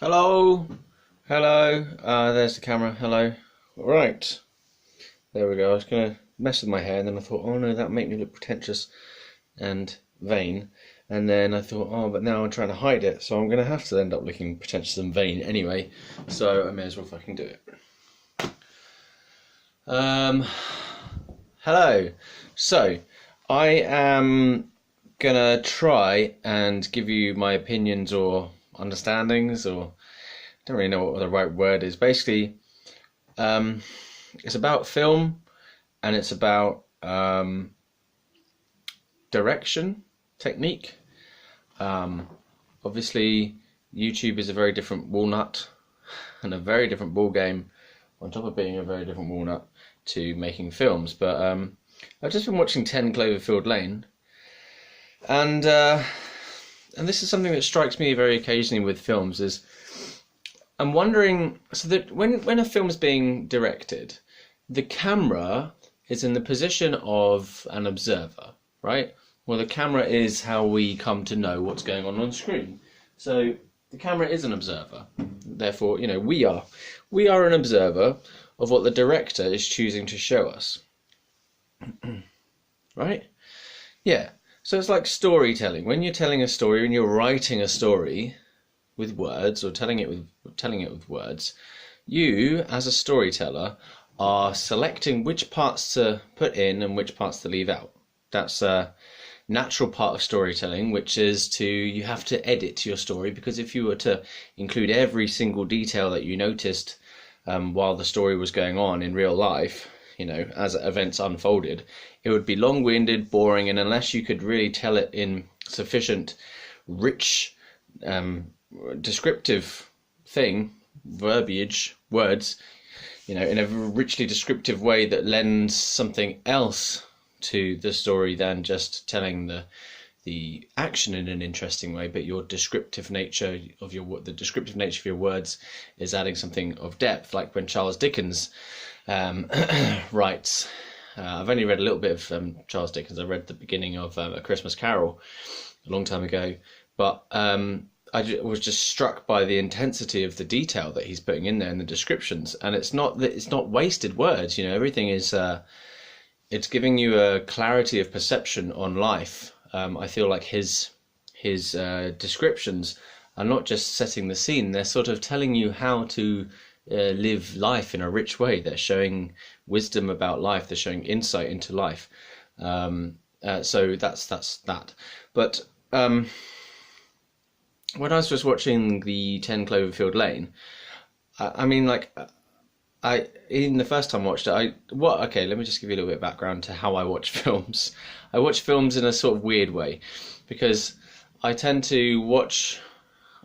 Hello, hello. There's the camera. Hello. Right, there we go. I was gonna mess with my hair, and then I thought, oh no, that'd make me look pretentious and vain. And then I thought, oh, but now I'm trying to hide it, so I'm gonna have to end up looking pretentious and vain anyway. So I may as well fucking do it. Hello. So I am gonna try and give you my opinions or understandings, or I don't really know what the right word is. Basically, it's about film, and it's about direction, technique. Obviously, YouTube is a very different walnut and a very different ball game, on top of being a very different walnut, to making films. But I've just been watching 10 Cloverfield Lane, and this is something that strikes me very occasionally with films, is I'm wondering, so that when a film is being directed, the camera is in the position of an observer, right? Well, the camera is how we come to know what's going on screen. So the camera is an observer. Therefore, we are an observer of what the director is choosing to show us. Right? Yeah. So it's like storytelling. When you're telling a story, when you're writing a story with words, or telling it with words, you, as a storyteller, are selecting which parts to put in and which parts to leave out. That's a natural part of storytelling, which is you have to edit your story, because if you were to include every single detail that you noticed while the story was going on in real life, as events unfolded, it would be long-winded, boring, and unless you could really tell it in sufficient, rich, descriptive verbiage, words, in a richly descriptive way that lends something else to the story than just telling the action in an interesting way, but the descriptive nature of your words is adding something of depth, like when Charles Dickens writes. I've only read a little bit of Charles Dickens. I read the beginning of A Christmas Carol a long time ago, but I was just struck by the intensity of the detail that he's putting in there in the descriptions, and it's not wasted words. Everything is it's giving you a clarity of perception on life. I feel like his descriptions are not just setting the scene; they're sort of telling you how to live life in a rich way. They're showing wisdom about life. They're showing insight into life. So that's that. But when I was just watching the 10 Cloverfield Lane, in the first time I watched it, okay, let me just give you a little bit of background to how I watch films. I watch films in a sort of weird way, because I tend to watch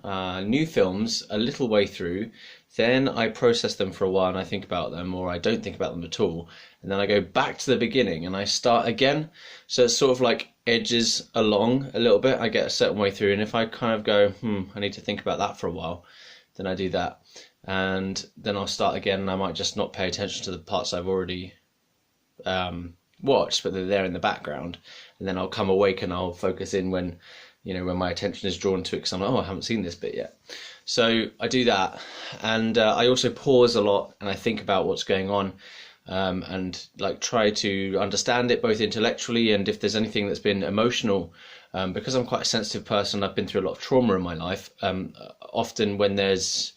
new films a little way through, then I process them for a while and I think about them, or I don't think about them at all, and then I go back to the beginning and I start again. So it's sort of like edges along a little bit. I get a certain way through, and if I kind of go, I need to think about that for a while, then I do that, and then I'll start again, and I might just not pay attention to the parts I've already watched, but they're there in the background, and then I'll come awake and I'll focus in when my attention is drawn to it, because I'm like, oh, I haven't seen this bit yet. So I do that, and I also pause a lot and I think about what's going on, and like try to understand it both intellectually, and if there's anything that's been emotional, because I'm quite a sensitive person. I've been through a lot of trauma in my life. Often when there's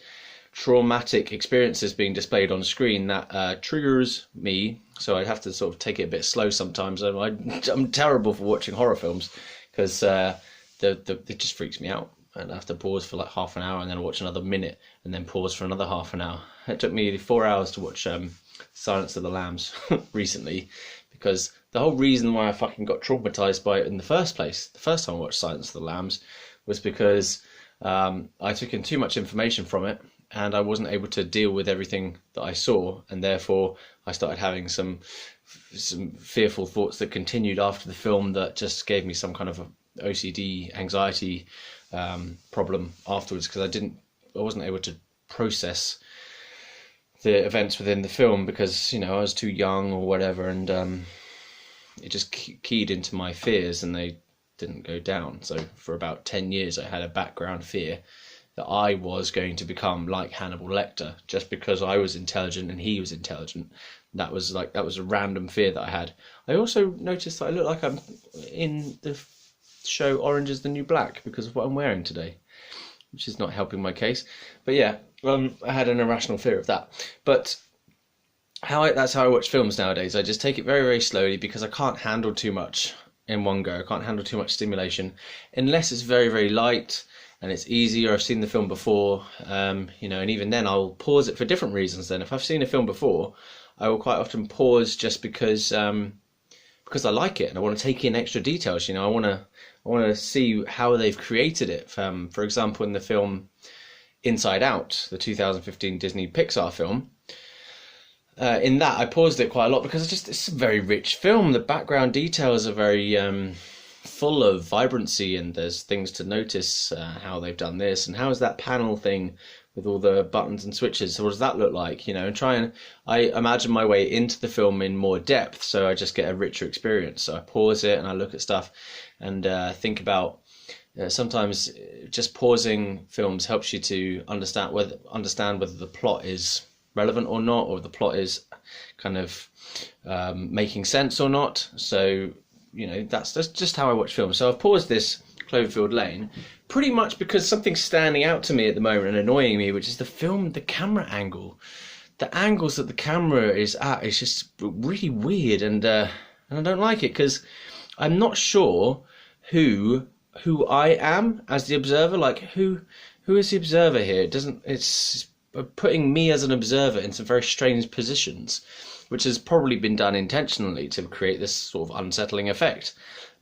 traumatic experiences being displayed on screen, that triggers me, so I have to sort of take it a bit slow sometimes. I'm terrible for watching horror films, because it just freaks me out, and I have to pause for like half an hour, and then watch another minute, and then pause for another half an hour. It took me 4 hours to watch Silence of the Lambs recently, because the whole reason why I fucking got traumatized by it in the first place, the first time I watched Silence of the Lambs, was because I took in too much information from it, and I wasn't able to deal with everything that I saw, and therefore I started having some fearful thoughts that continued after the film, that just gave me some kind of OCD anxiety problem afterwards, because I wasn't able to process the events within the film, because I was too young or whatever, and it just keyed into my fears, and they didn't go down. So for about 10 years I had a background fear that I was going to become like Hannibal Lecter just because I was intelligent and he was intelligent. That was a random fear that I had. I also noticed that I look like I'm in the show Orange is the New Black because of what I'm wearing today, which is not helping my case. But yeah, I had an irrational fear of that. But that's how I watch films nowadays. I just take it very, very slowly because I can't handle too much in one go. I can't handle too much stimulation unless it's very, very light and it's easy, or I've seen the film before, and even then I'll pause it for different reasons. Then if I've seen a film before, I will quite often pause just because I like it and I want to take in extra details. I want to see how they've created it. For example, in the film Inside Out, the 2015 Disney Pixar film, in that I paused it quite a lot because it's a very rich film. The background details are very full of vibrancy, and there's things to notice, how they've done this and how is that panel thing with all the buttons and switches. So what does that look like? And I imagine my way into the film in more depth, so I just get a richer experience. So I pause it and I look at stuff and think about. Sometimes just pausing films helps you to understand whether the plot is relevant or not, or the plot is kind of making sense or not. So that's just how I watch films. So I've paused this Cloverfield Lane pretty much because something's standing out to me at the moment and annoying me, which is the camera angle. The angles that the camera is at is just really weird, and I don't like it because I'm not sure who I am as the observer. Like who is the observer here? It's putting me as an observer in some very strange positions, which has probably been done intentionally to create this sort of unsettling effect.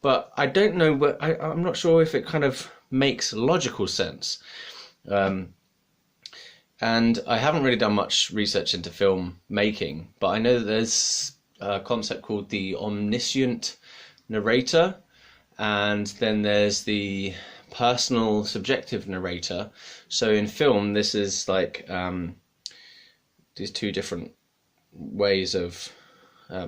But I don't know, I'm not sure if it kind of makes logical sense. And I haven't really done much research into film making, but I know that there's a concept called the omniscient narrator, and then there's the personal subjective narrator. So in film, this is like these two different ways of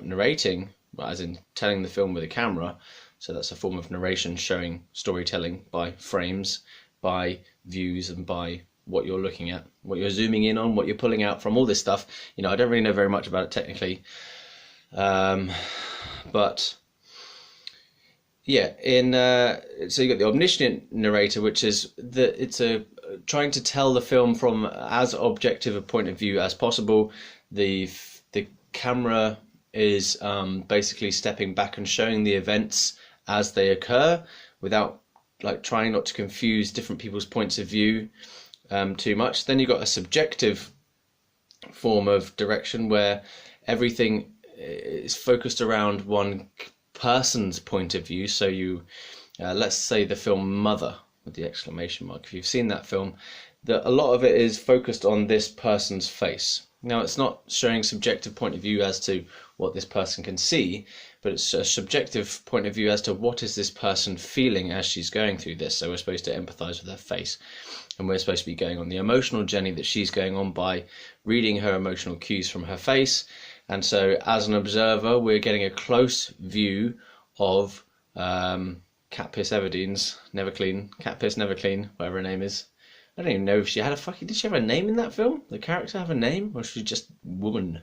narrating, as in telling the film with a camera. So that's a form of narration, showing storytelling by frames, by views, and by what you're looking at, what you're zooming in on, what you're pulling out from, all this stuff. I don't really know very much about it technically, but yeah, so you got the omniscient narrator, which is trying to tell the film from as objective a point of view as possible. The camera is basically stepping back and showing the events as they occur without trying not to confuse different people's points of view too much. Then you've got a subjective form of direction where everything is focused around one person's point of view. So let's say the film Mother with the exclamation mark. If you've seen that film, a lot of it is focused on this person's face. Now, it's not showing subjective point of view as to what this person can see, but it's a subjective point of view as to what is this person feeling as she's going through this. So we're supposed to empathize with her face, and we're supposed to be going on the emotional journey that she's going on by reading her emotional cues from her face. And so as an observer, we're getting a close view of Cat Piss Everdeen's Never Clean, Cat Piss Never Clean, whatever her name is. I don't even know if she had did she have a name in that film? The character have a name? Or was she just woman?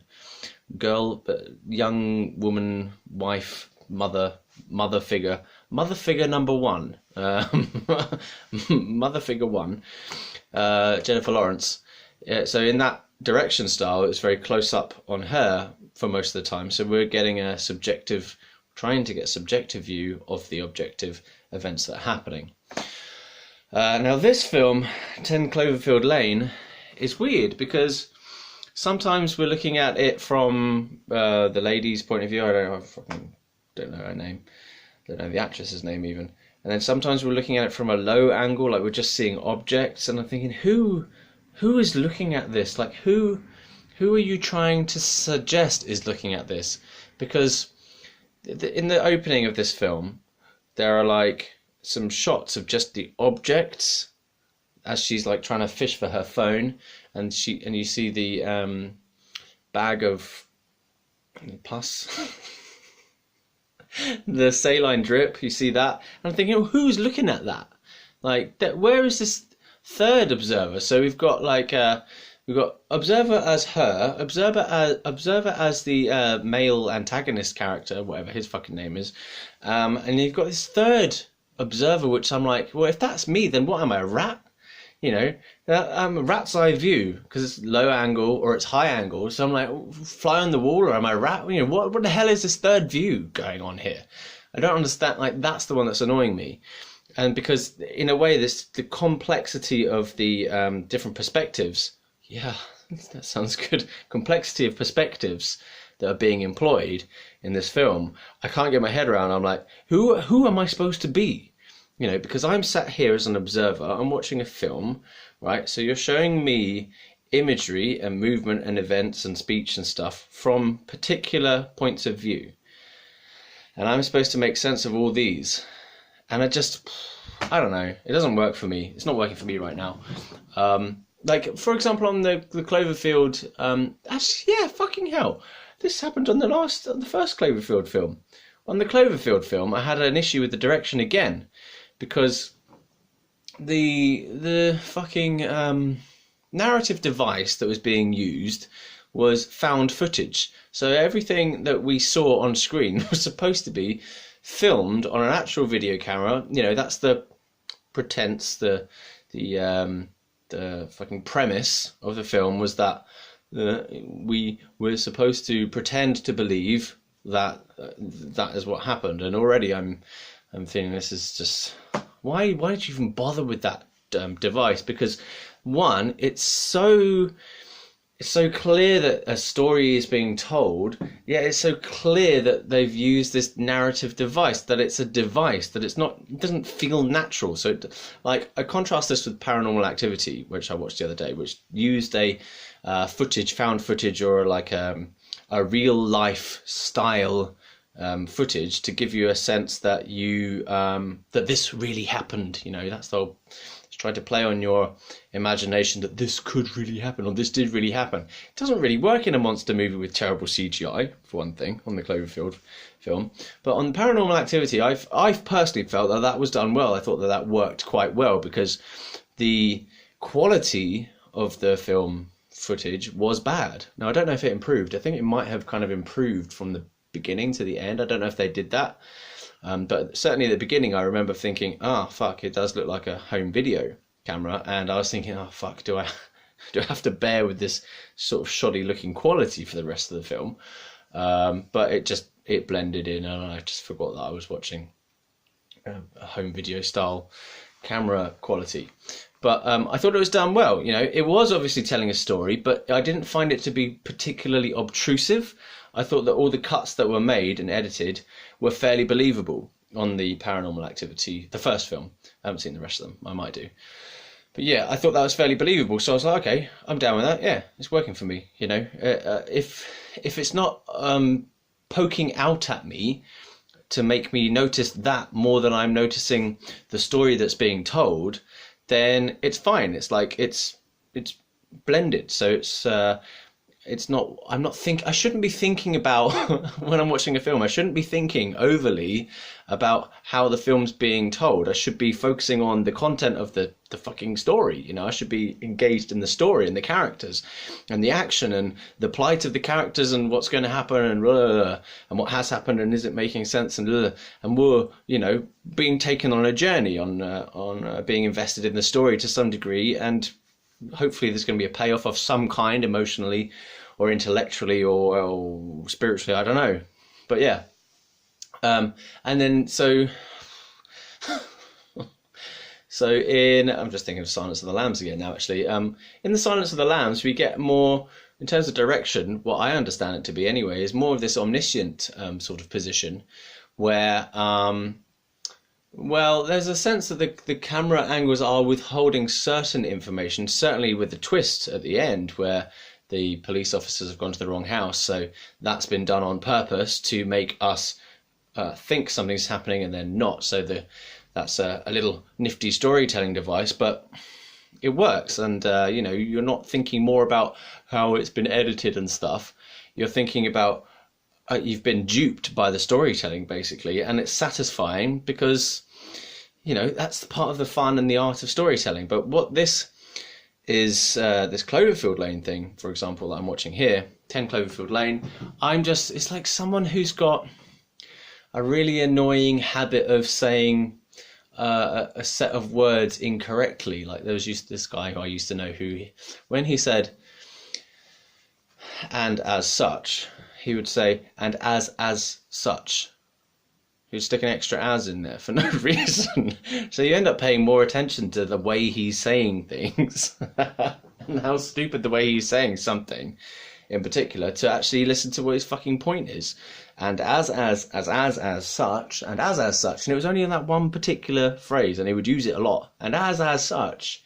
Girl, young woman, wife, mother figure. Mother figure number one. Mother figure one. Jennifer Lawrence. So in that direction style, it's very close up on her for most of the time. So we're getting trying to get a subjective view of the objective events that are happening. Now this film, 10 Cloverfield Lane, is weird because sometimes we're looking at it from the lady's point of view. I don't know her name. I don't know the actress's name even. And then sometimes we're looking at it from a low angle, like we're just seeing objects. And I'm thinking, who is looking at this? Like who are you trying to suggest is looking at this? Because in the opening of this film, there are some shots of just the objects as she's trying to fish for her phone, and you see the bag of pus, the saline drip. You see that, and I'm thinking, who's looking at that? Where is this? third observer. So we've got like we've got observer as her, observer as the male antagonist character, whatever his fucking name is, and you've got this third observer, which I'm like, well, if that's me, then what am I, a rat? You know, a rat's eye view, because it's low angle or it's high angle. So I'm like, fly on the wall, or am I a rat? You know, what the hell is this third view going on here? I don't understand. Like, that's the one that's annoying me. And because in a way, the complexity of the different perspectives, yeah, that sounds good. Complexity of perspectives that are being employed in this film, I can't get my head around. I'm like, who am I supposed to be? You know, because I'm sat here as an observer, I'm watching a film, right? So you're showing me imagery and movement and events and speech and stuff from particular points of view. And I'm supposed to make sense of all these. And I don't know, it doesn't work for me. It's not working for me right now. Like, for example, on the Cloverfield, actually, yeah, fucking hell. This happened on the first Cloverfield film. On the Cloverfield film, I had an issue with the direction again. Because the fucking narrative device that was being used was found footage. So everything that we saw on screen was supposed to be filmed on an actual video camera. You know, that's the pretense, the fucking premise of the film was that we were supposed to pretend to believe that that is what happened. And already I'm thinking this is just, why did you even bother with that device? Because one, it's so clear that a story is being told, yet it's so clear that they've used this narrative device, that it's a device, that it doesn't feel natural. So like, I contrast this with Paranormal Activity, which I watched the other day, which used a found footage, or like a real life style footage to give you a sense that that this really happened. You know, that's the whole, it's trying to play on your imagination that this could really happen, or this did really happen. It doesn't really work in a monster movie with terrible CGI, for one thing, on the Cloverfield film. But on Paranormal Activity, I've personally felt that was done well. I thought that worked quite well, because the quality of the film footage was bad. Now, I don't know if it improved. I think it might have kind of improved from the beginning to the end. I don't know if they did that, but certainly at the beginning I remember thinking, fuck, it does look like a home video camera, and I was thinking, fuck, do I have to bear with this sort of shoddy looking quality for the rest of the film? But it blended in, and I just forgot that I was watching a home video style camera quality. But I thought it was done well. You know, it was obviously telling a story, but I didn't find it to be particularly obtrusive. I thought that all the cuts that were made and edited were fairly believable on the Paranormal Activity, the first film. I haven't seen the rest of them. I might do. But yeah, I thought that was fairly believable. So I was like, okay, I'm down with that. Yeah, it's working for me. You know, if it's not poking out at me to make me notice that more than I'm noticing the story that's being told, then it's fine. It's like it's blended. So it's not, I shouldn't be thinking about, when I'm watching a film, I shouldn't be thinking overly about how the film's being told. I should be focusing on the content of the fucking story. You know, I should be engaged in the story and the characters and the action and the plight of the characters and what's going to happen and what has happened and is it making sense and we're, you know, being taken on a journey, on being invested in the story to some degree, and hopefully there's going to be a payoff of some kind, emotionally or intellectually or spiritually, I don't know. But yeah. And then so I'm just thinking of Silence of the Lambs again now, actually. In the Silence of the Lambs, we get more, in terms of direction, what I understand it to be anyway, is more of this omniscient sort of position where well, there's a sense that the camera angles are withholding certain information, certainly with the twist at the end where the police officers have gone to the wrong house. So that's been done on purpose to make us think something's happening and then not. So that's a little nifty storytelling device, but it works. And, you know, you're not thinking more about how it's been edited and stuff. You're thinking about you've been duped by the storytelling, basically, and it's satisfying because you know, that's part of the fun and the art of storytelling. But what this is, this Cloverfield Lane thing, for example, that I'm watching here, 10 Cloverfield Lane, it's like someone who's got a really annoying habit of saying a set of words incorrectly. Like there was this guy who I used to know who, when he said "and as such," he would say "and as such." He would stick an extra "as" in there for no reason. So you end up paying more attention to the way he's saying things and how stupid the way he's saying something in particular, to actually listen to what his fucking point is. And as such, and as such, and it was only in that one particular phrase, and he would use it a lot. And as such,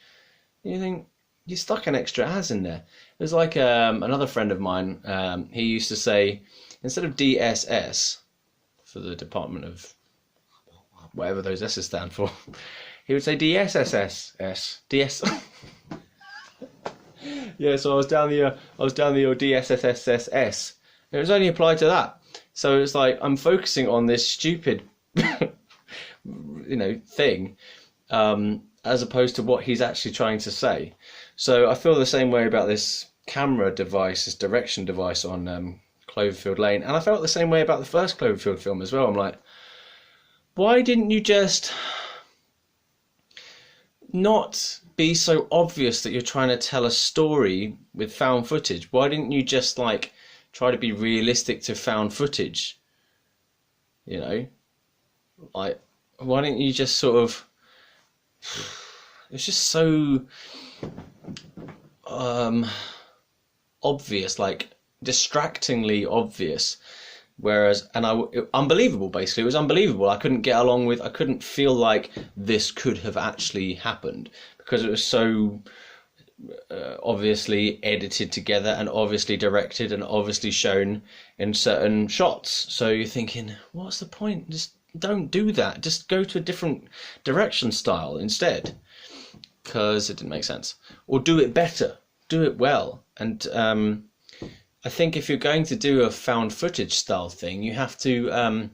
you think, you stuck an extra "as" in there. It was like another friend of mine, he used to say, instead of DSS, for the Department of whatever those S's stand for, he would say DSSS, DS. Yeah, so I was down the old DSSSS. It was only applied to that. So it's like I'm focusing on this stupid, thing, as opposed to what he's actually trying to say. So I feel the same way about this camera device, this direction device on Cloverfield Lane, and I felt the same way about the first Cloverfield film as well. I'm like, why didn't you just not be so obvious that you're trying to tell a story with found footage? Why didn't you just like try to be realistic to found footage? You know, like, why didn't you just sort of? It's just so obvious, like distractingly obvious. Whereas, unbelievable, basically. It was unbelievable. I couldn't feel like this could have actually happened because it was so obviously edited together and obviously directed and obviously shown in certain shots. So you're thinking, what's the point? Just don't do that. Just go to a different direction style instead, because it didn't make sense. Or do it better. Do it well. And I think if you're going to do a found footage style thing, you have to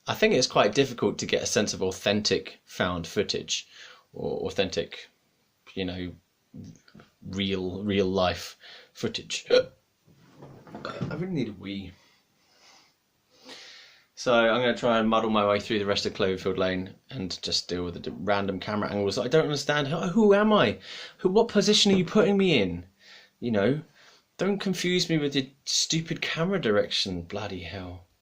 I think it's quite difficult to get a sense of authentic found footage or authentic, real life footage. I really need a wee. So I'm going to try and muddle my way through the rest of Cloverfield Lane and just deal with the random camera angles. I don't understand. Who am I? What position are you putting me in? Don't confuse me with your stupid camera direction. Bloody hell.